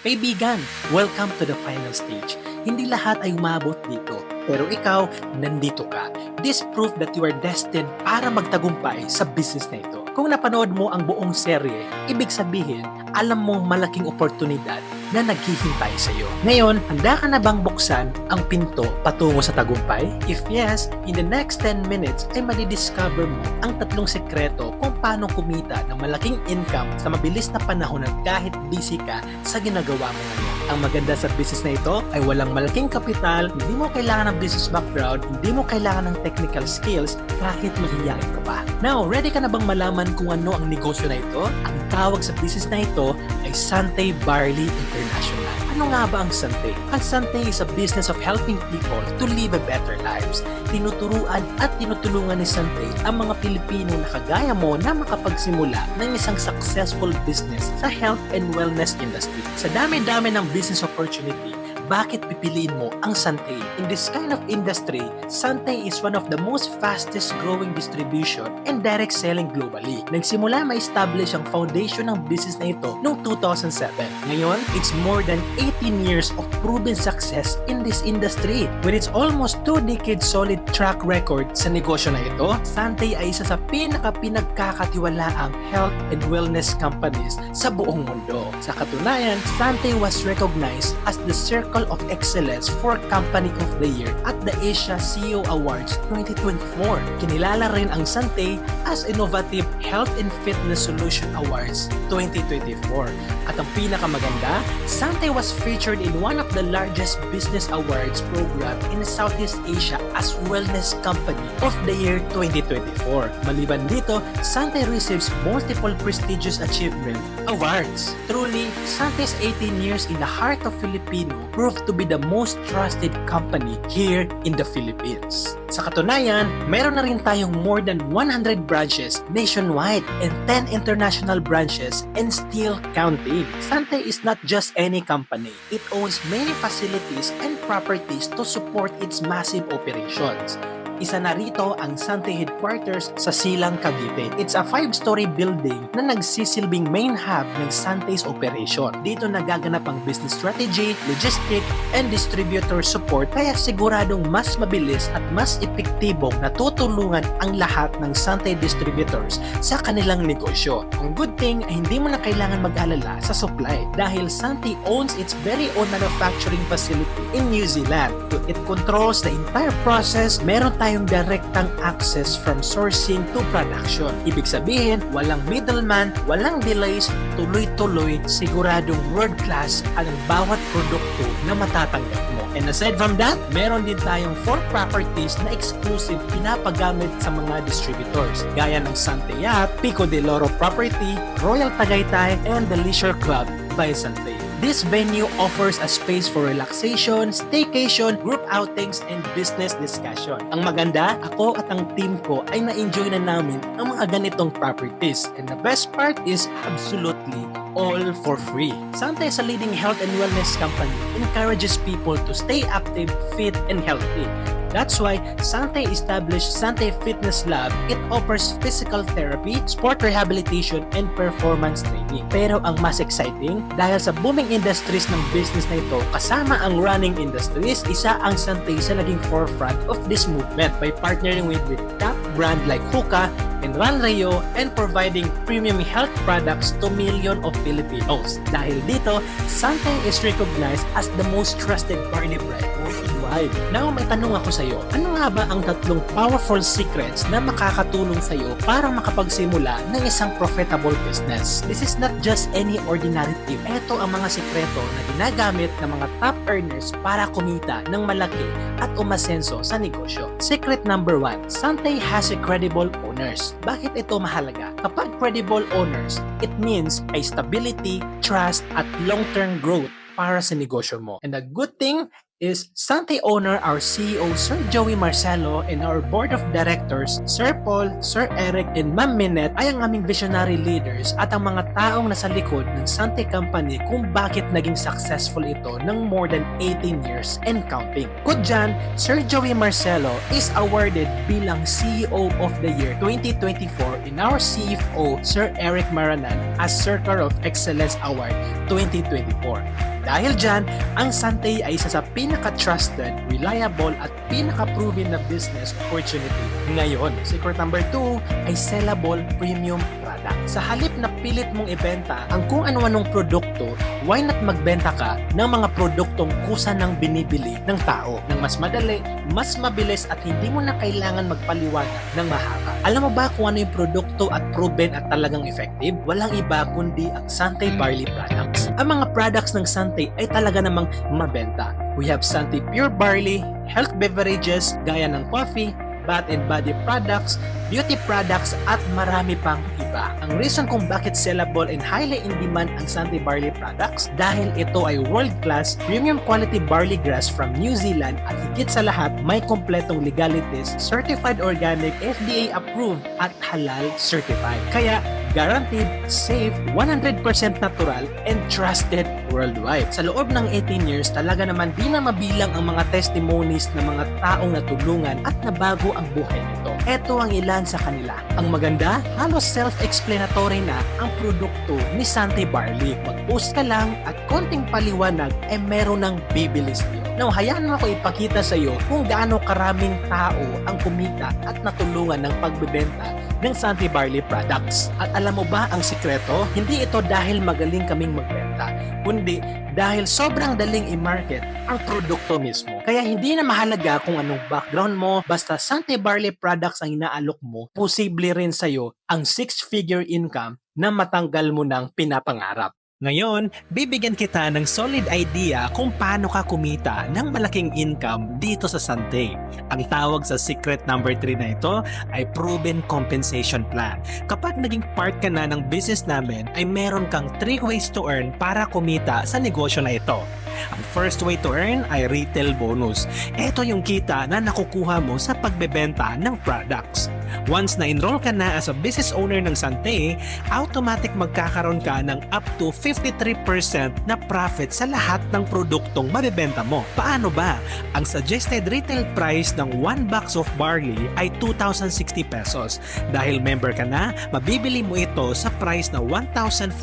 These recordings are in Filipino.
Kaibigan, welcome to the final stage. Hindi lahat ay umabot dito, pero ikaw, nandito ka. This proof that you are destined para magtagumpay sa business na ito. Kung napanood mo ang buong serye, ibig sabihin, alam mo malaking oportunidad na naghihintay sa iyo. Ngayon, handa ka na bang buksan ang pinto patungo sa tagumpay? If yes, in the next 10 minutes ay madidiscover mo ang 3 sekreto kung paano kumita ng malaking income sa mabilis na panahon at kahit busy ka sa ginagawa mo ngayon. Ang maganda sa business na ito ay walang malaking kapital, hindi mo kailangan ng business background, hindi mo kailangan ng technical skills kahit mahihain ka pa. Now, ready ka na bang malaman kung ano ang negosyo na ito? Ang tawag sa business na ito ay Sante Barley International. Ano nga ba ang Sante? Ang Sante is a business of helping people to live a better lives. Tinuturuan at tinutulungan ni Sante ang mga Pilipino na kagaya mo na makapagsimula ng isang successful business sa health and wellness industry. Sa dami-dami ng business opportunity, bakit pipiliin mo ang Sante? In this kind of industry, Sante is one of the most fastest growing distribution and direct selling globally. Nagsimula ma-establish ang foundation ng business na ito noong 2007. Ngayon, it's more than 18 years of proven success in this industry. With its almost 2 decades solid track record sa negosyo na ito, Sante ay isa sa pinagkakatiwalaang health and wellness companies sa buong mundo. Sa katunayan, Sante was recognized as the Circle of Excellence for Company of the Year at the Asia CEO Awards 2024. Kinilala rin ang Sante as Innovative Health and Fitness Solution Awards 2024. At ang pinakamaganda, Sante was featured in one of the largest business awards program in Southeast Asia as Wellness Company of the Year 2024. Maliban dito, Sante receives multiple prestigious achievement awards. Truly, Sante's 18 years in the heart of Filipino proved to be the most trusted company here in the Philippines. Sa katunayan, meron na rin tayong more than 100 branches nationwide and 10 international branches and still counting. Sante is not just any company. It owns many facilities and properties to support its massive operations. Isa na rito ang Sante Headquarters sa Silang, Cavite. It's a 5-story building na nagsisilbing main hub ng Sante's operation. Dito nagaganap ang business strategy, logistic, and distributor support kaya siguradong mas mabilis at mas epektibong natutulungan ang lahat ng Sante distributors sa kanilang negosyo. Ang good thing ay hindi mo na kailangan mag-alala sa supply dahil Sante owns its very own manufacturing facility in New Zealand. It controls the entire process. Meron tayong direktang access from sourcing to production. Ibig sabihin, walang middleman, walang delays, tuloy-tuloy, siguradong world-class ang bawat produkto na matatanggap mo. And aside from that, meron din tayong 4 properties na exclusive pinapagamit sa mga distributors, gaya ng Sante Yacht, Pico de Loro Property, Royal Tagaytay, and the Leisure Club by Sante. This venue offers a space for relaxation, staycation, group outings, and business discussion. Ang maganda, ako at ang team ko ay na-enjoy na namin ang mga ganitong properties. And the best part is absolutely all for free. Sante is a leading health and wellness company, encourages people to stay active, fit, and healthy. That's why Sante established Sante Fitness Lab. It offers physical therapy, sport rehabilitation, and performance training. Pero ang mas exciting, dahil sa booming industries ng business na ito, kasama ang running industries, isa ang Sante sa naging forefront of this movement by partnering with top brand like Hoka and Ranrayo and providing premium health products to millions of Filipinos. Dahil dito, Sante is recognized as the most trusted barley brand worldwide. Now, may tanong ako sa iyo, ano nga ba ang 3 powerful secrets na makakatulong sa iyo para makapagsimula ng isang profitable business? This is not just any ordinary tip. Ito ang mga sekreto na ginagamit ng mga top earners para kumita ng malaki at umasenso sa negosyo. Secret number 1, Sante has a credible owners. Bakit ito mahalaga? Kapag credible owners, it means a stability, trust, at long-term growth para sa negosyo mo. And the good thing is Sante owner, our CEO, Sir Joey Marcelo, and our board of directors, Sir Paul, Sir Eric, and Ma'am Minette ay ang aming visionary leaders at ang mga taong nasa likod ng Sante Company kung bakit naging successful ito ng more than 18 years and counting. Good dyan, Sir Joey Marcelo is awarded bilang CEO of the Year 2024 and our CFO, Sir Eric Maranan, as Circle of Excellence Award 2024. Dahil dyan, ang Santay ay isa sa pinaka-trusted, reliable at pinaka-proven na business opportunity. Ngayon, secret number 2 ay sellable premium product. Sa halip na pilit mong ibenta ang kung ano-anong produkto, why not magbenta ka ng mga produktong kusa ng binibili ng tao ng mas madali, mas mabilis at hindi mo na kailangan magpaliwanag ng mahaba. Alam mo ba kung ano yung produkto at proven at talagang effective? Walang iba kundi ang Santay Barley products. Ang mga products ng Santay ay talaga namang mabenta. We have Santay Pure Barley, health beverages gaya ng coffee, bath and body products, beauty products at marami pang iba. Ang reason kung bakit sellable and highly in demand ang Santay Barley products dahil ito ay world-class premium quality barley grass from New Zealand at higit sa lahat may kompletong legalities, certified organic, FDA approved at halal certified. Kaya guaranteed, safe, 100% natural, and trusted worldwide. Sa loob ng 18 years, talaga naman di na mabilang ang mga testimonies ng mga taong natulungan at nabago ang buhay nito. Ito ang ilan sa kanila. Ang maganda, halos self-explanatory na ang produkto ni Santay Barley. Mag-post ka lang at konting paliwanag ay meron ng bibili sa'yo. Now, hayaan mo ako ipakita sa iyo kung gaano karaming tao ang kumita at natulungan ng pagbebenta ng Santay Barley products. At alam mo ba ang sikreto? Hindi ito dahil magaling kaming magbenta, kundi dahil sobrang daling i-market ang produkto mismo. Kaya hindi na mahalaga kung anong background mo, basta Santay Barley products ang inaalok mo, posible rin sa'yo ang 6-figure income na matanggal mo ng pinapangarap. Ngayon, bibigyan kita ng solid idea kung paano ka kumita ng malaking income dito sa Santay. Ang tawag sa secret number 3 na ito ay proven compensation plan. Kapag naging part ka na ng business namin, ay meron kang 3 ways to earn para kumita sa negosyo na ito. Ang first way to earn ay retail bonus. Ito yung kita na nakukuha mo sa pagbebenta ng products. Once na-enroll ka na as a business owner ng Santay, automatic magkakaroon ka ng up to 53% na profit sa lahat ng produktong mabebenta mo. Paano ba? Ang suggested retail price ng 1 box of barley ay 2,060 pesos. Dahil member ka na, mabibili mo ito sa price na 1,442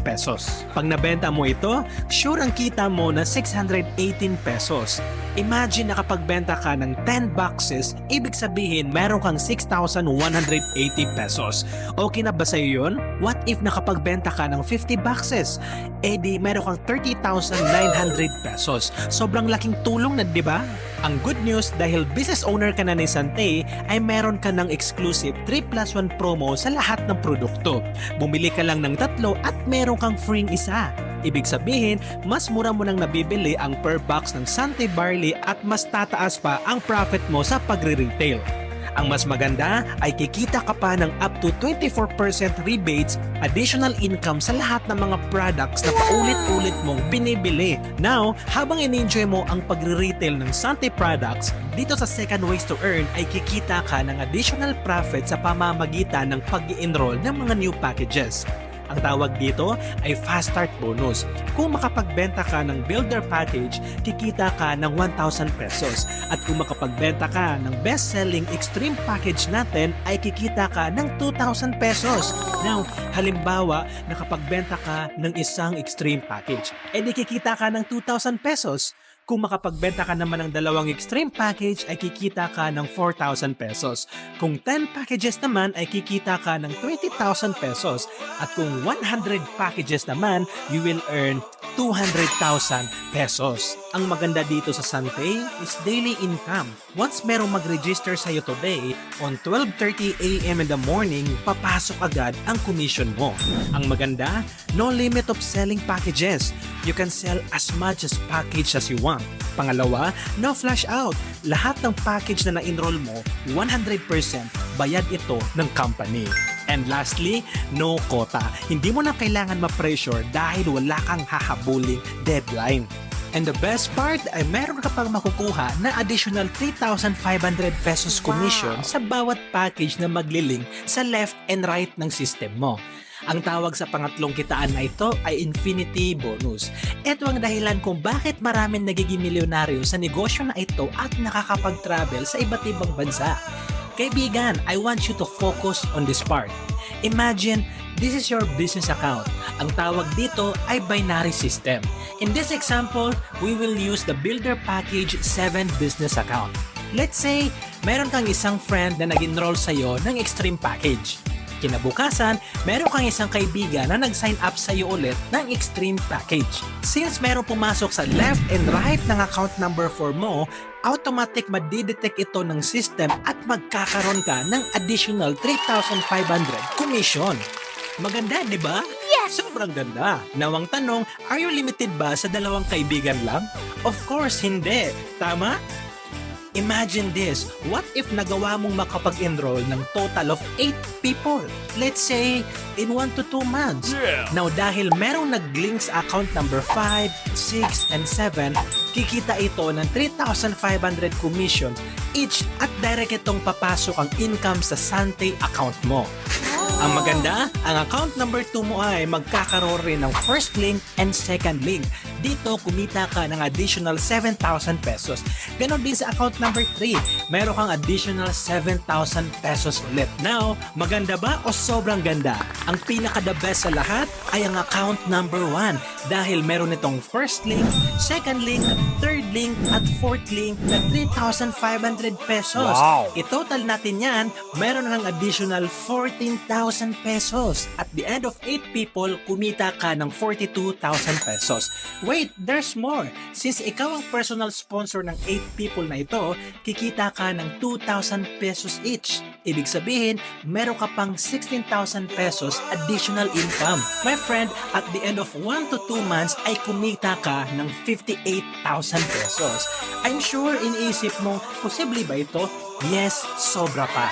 pesos. Pag nabenta mo ito, sure ang kita mo na 618 pesos. Imagine nakapagbenta ka ng 10 boxes, ibig sabihin meron kang 6,180 pesos. Okay na ba sa'yo yun? What if nakapagbenta ka ng 50 boxes? Eh di meron kang 30,900 pesos. Sobrang laking tulong na, di ba? Ang good news, dahil business owner ka na ni Santay, ay meron ka ng exclusive 3+1 promo sa lahat ng produkto. Bumili ka lang ng 3 at meron kang free isa. Ibig sabihin, mas mura mo nang nabibili ang per box ng Santay Barley at mas tataas pa ang profit mo sa pagre-retail. Ang mas maganda ay kikita ka pa ng up to 24% rebates, additional income sa lahat ng mga products na paulit-ulit mong binibili. Now, habang in-enjoy mo ang pagre-retail ng Santay products, dito sa second ways to earn ay kikita ka ng additional profit sa pamamagitan ng pag-i-enroll ng mga new packages. Ang tawag dito ay Fast Start Bonus. Kung makapagbenta ka ng Builder Package, kikita ka ng 1,000 pesos. At kung makapagbenta ka ng Best-Selling Extreme Package natin, ay kikita ka ng 2,000 pesos. Now, halimbawa, nakapagbenta ka ng isang Extreme Package, edi kikita ka ng 2,000 pesos. Kung makapagbenta ka naman ng 2 extreme package ay kikita ka ng 4,000 pesos. Kung 10 packages naman ay kikita ka ng 20,000 pesos. At kung 100 packages naman, you will earn 200,000 pesos. Ang maganda dito sa Santay is daily income. Once merong mag-register sa'yo today, on 12:30 a.m. in the morning, papasok agad ang commission mo. Ang maganda, no limit of selling packages. You can sell as much as package as you want. Pangalawa, no flash out. Lahat ng package na na-enroll mo, 100% bayad ito ng company. And lastly, no quota. Hindi mo na kailangan ma-pressure dahil wala kang hahabuling deadline. And the best part ay meron ka pang makukuha na additional 3,500 pesos commission sa bawat package na maglilink sa left and right ng system mo. Ang tawag sa pangatlong kitaan na ito ay Infinity Bonus. Ito ang dahilan kung bakit maraming nagiging milyonaryo sa negosyo na ito at nakakapag-travel sa iba't ibang bansa. Kaibigan, I want you to focus on this part. Imagine, this is your business account. Ang tawag dito ay binary system. In this example, we will use the Builder Package 7 business account. Let's say, meron kang isang friend na nag-enroll sa'yo ng Extreme Package. Kinabukasan, meron kang isang kaibigan na nag-sign up sa'yo ulit ng Extreme Package. Since meron pumasok sa left and right ng account number 4 mo, automatic madidetect ito ng system at magkakaroon ka ng additional 3,500 commission. Maganda, di ba? Yes! Sobrang ganda. Now ang tanong, are you limited ba sa dalawang kaibigan lang? Of course, hindi. Tama? Imagine this, what if nagawa mong makapag-enroll ng total of 8 people? Let's say, in 1 to 2 months. Yeah. Now dahil merong nag-link sa account number 5, 6, and 7, kikita ito ng 3,500 commissions each at direct itong papasok ang income sa Sante account mo. Ang maganda, ang account number 2 mo ay magkakaroon rin ng first link and second link. Dito, kumita ka ng additional 7,000 pesos. Ganon din sa account number 3, meron kang additional 7,000 pesos ulit. Now, maganda ba o sobrang ganda? Ang pinaka-the best sa lahat ay ang account number 1 dahil meron itong first link, second link, third link, at fourth link na 3,500 pesos. Wow! I-total natin yan, meron kang additional 14,000 pesos. At the end of 8 people, kumita ka ng 42,000 pesos. Wait, there's more. Since ikaw ang personal sponsor ng 8 people na ito, kikita ka ng 2,000 pesos each. Ibig sabihin, meron ka pang 16,000 pesos additional income. My friend, at the end of 1 to 2 months ay kumita ka ng 58,000 pesos. I'm sure iniisip mo, posible ba ito? Yes, sobra pa.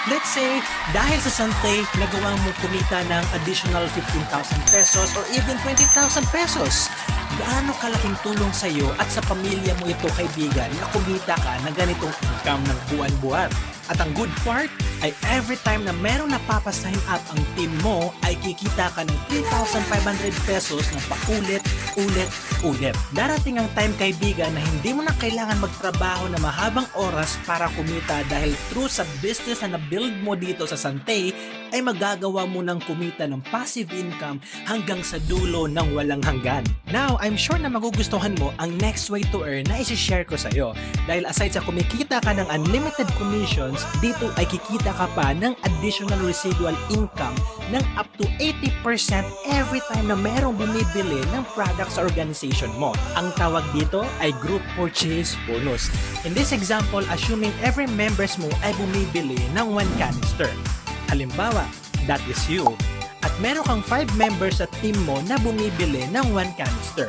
Let's say, dahil sa Sante, nagawa mo kumita ng additional 15,000 pesos or even 20,000 pesos. Gaano kalaking tulong sa iyo at sa pamilya mo ito, kaibigan, na kumita ka ng ganitong income ng buwan-buwan. At ang good part ay every time na merong napapasign up ang team mo ay kikita ka ng 3,500 pesos na paulit-ulit. Darating ang time, kaibigan, na hindi mo na kailangan magtrabaho na mahabang oras para kumita dahil through sa business na na-build mo dito sa Sante ay magagawa mo ng kumita ng passive income hanggang sa dulo ng walang hanggan. Now, I'm sure na magugustuhan mo ang next way to earn na isi-share ko sa iyo. Dahil aside sa kumikita ka ng unlimited commissions, dito ay kikita ka pa ng additional residual income ng up to 80% every time na merong bumibili ng product sa organization mo. Ang tawag dito ay group purchase bonus. In this example, assuming every members mo ay bumibili ng 1 canister. Halimbawa, that is you. At meron kang 5 members sa team mo na bumibili ng 1 canister.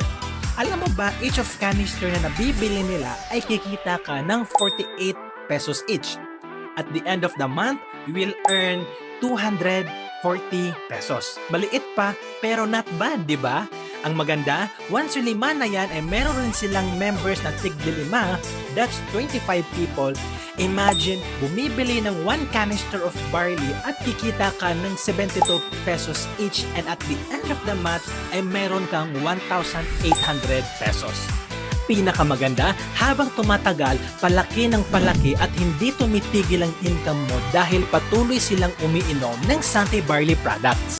Alam mo ba, each of canister na nabibili nila ay kikita ka ng 48 pesos each. At the end of the month, you will earn 240 pesos. Maliit pa, pero not bad, di ba? Ang maganda, once yung 5 na yan, ay meron rin silang members na tig-5, that's 25 people. Imagine, bumibili ng 1 canister of barley at kikita ka ng 72 pesos each, and at the end of the month, ay meron kang 1,800 pesos. Pinakamaganda, habang tumatagal, palaki ng palaki at hindi tumitigil ang income mo dahil patuloy silang umiinom ng Sante Barley products.